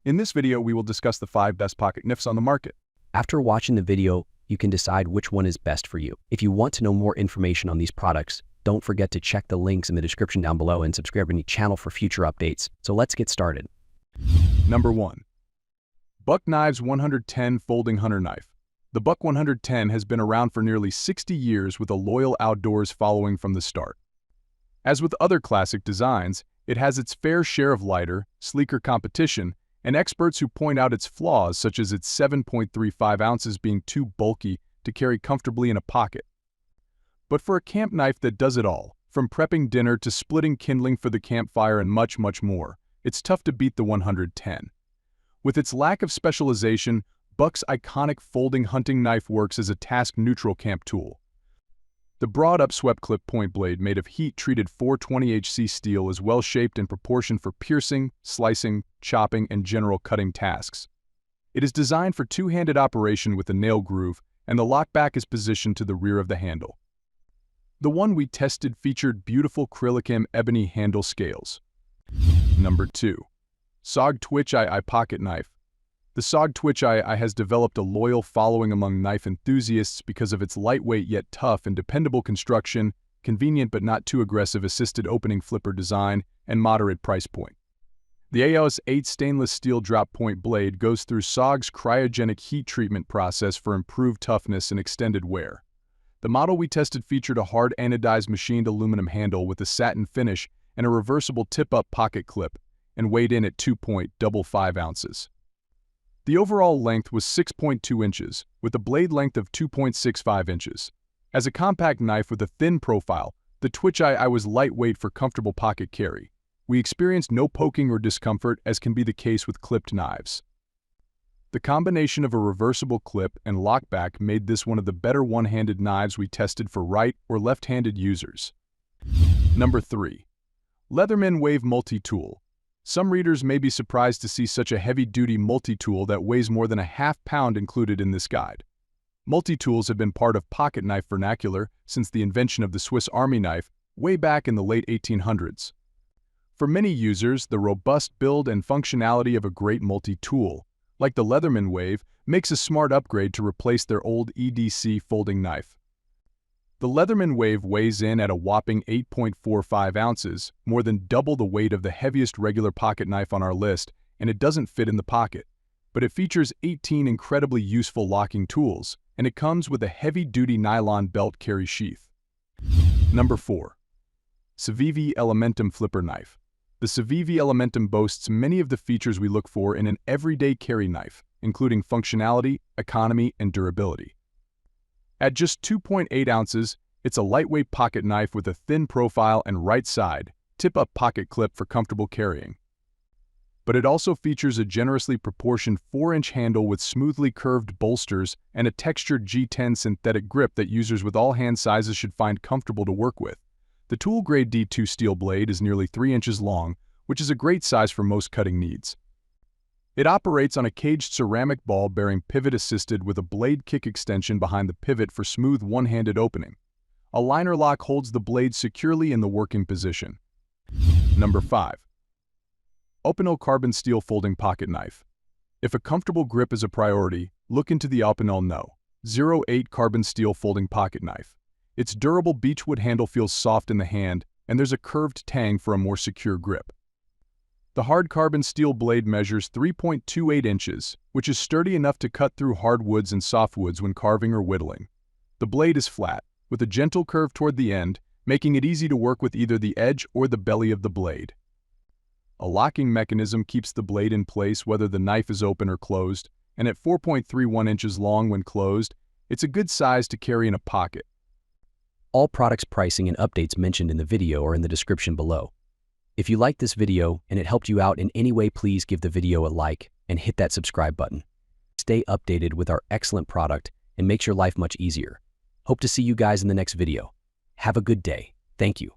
In this video, we will discuss the 5 best pocket knives on the market. After watching the video, you can decide which one is best for you. If you want to know more information on these products, don't forget to check the links in the description down below and subscribe to the channel for future updates. So let's get started. Number 1. Buck Knives 110 Folding Hunter Knife. The Buck 110 has been around for nearly 60 years with a loyal outdoors following from the start. As with other classic designs, it has its fair share of lighter, sleeker competition, and experts who point out its flaws, such as its 7.35 ounces being too bulky to carry comfortably in a pocket. But for a camp knife that does it all, from prepping dinner to splitting kindling for the campfire and much, much more, it's tough to beat the 110. With its lack of specialization, Buck's iconic folding hunting knife works as a task-neutral camp tool. The broad upswept clip point blade made of heat-treated 420HC steel is well-shaped and proportioned for piercing, slicing, chopping, and general cutting tasks. It is designed for two-handed operation with a nail groove, and the lockback is positioned to the rear of the handle. The one we tested featured beautiful acrylic ebony handle scales. Number 2. SOG Twitch I pocket knife. The SOG Twitch I has developed a loyal following among knife enthusiasts because of its lightweight yet tough and dependable construction, convenient but not too aggressive assisted opening flipper design, and moderate price point. The AOS-8 stainless steel drop point blade goes through SOG's cryogenic heat treatment process for improved toughness and extended wear. The model we tested featured a hard anodized machined aluminum handle with a satin finish and a reversible tip-up pocket clip, and weighed in at 2.55 ounces. The overall length was 6.2 inches, with a blade length of 2.65 inches. As a compact knife with a thin profile, the Twitch I was lightweight for comfortable pocket carry. We experienced no poking or discomfort, as can be the case with clipped knives. The combination of a reversible clip and lockback made this one of the better one-handed knives we tested for right or left-handed users. Number 3. Leatherman Wave Multi-Tool. Some readers may be surprised to see such a heavy-duty multi-tool that weighs more than a half-pound included in this guide. Multi-tools have been part of pocket knife vernacular since the invention of the Swiss Army knife way back in the late 1800s. For many users, the robust build and functionality of a great multi-tool, like the Leatherman Wave, makes a smart upgrade to replace their old EDC folding knife. The Leatherman Wave weighs in at a whopping 8.45 ounces, more than double the weight of the heaviest regular pocket knife on our list, and it doesn't fit in the pocket. But it features 18 incredibly useful locking tools, and it comes with a heavy-duty nylon belt carry sheath. Number 4. CIVI Elementum Flipper Knife. The CIVI Elementum boasts many of the features we look for in an everyday carry knife, including functionality, economy, and durability. At just 2.8 ounces, it's a lightweight pocket knife with a thin profile and right side, tip-up pocket clip for comfortable carrying. But it also features a generously proportioned 4-inch handle with smoothly curved bolsters and a textured G10 synthetic grip that users with all hand sizes should find comfortable to work with. The tool-grade D2 steel blade is nearly 3 inches long, which is a great size for most cutting needs. It operates on a caged ceramic ball bearing pivot assisted with a blade kick extension behind the pivot for smooth one-handed opening. A liner lock holds the blade securely in the working position. Number 5. Opinel Carbon Steel Folding Pocket Knife. If a comfortable grip is a priority, look into the Opinel No. 08 Carbon Steel Folding Pocket Knife. Its durable beechwood handle feels soft in the hand, and there's a curved tang for a more secure grip. The hard carbon steel blade measures 3.28 inches, which is sturdy enough to cut through hardwoods and softwoods when carving or whittling. The blade is flat, with a gentle curve toward the end, making it easy to work with either the edge or the belly of the blade. A locking mechanism keeps the blade in place whether the knife is open or closed, and at 4.31 inches long when closed, it's a good size to carry in a pocket. All products pricing and updates mentioned in the video are in the description below. If you liked this video and it helped you out in any way, please give the video a like and hit that subscribe button. Stay updated with our excellent product and makes your life much easier. Hope to see you guys in the next video. Have a good day. Thank you.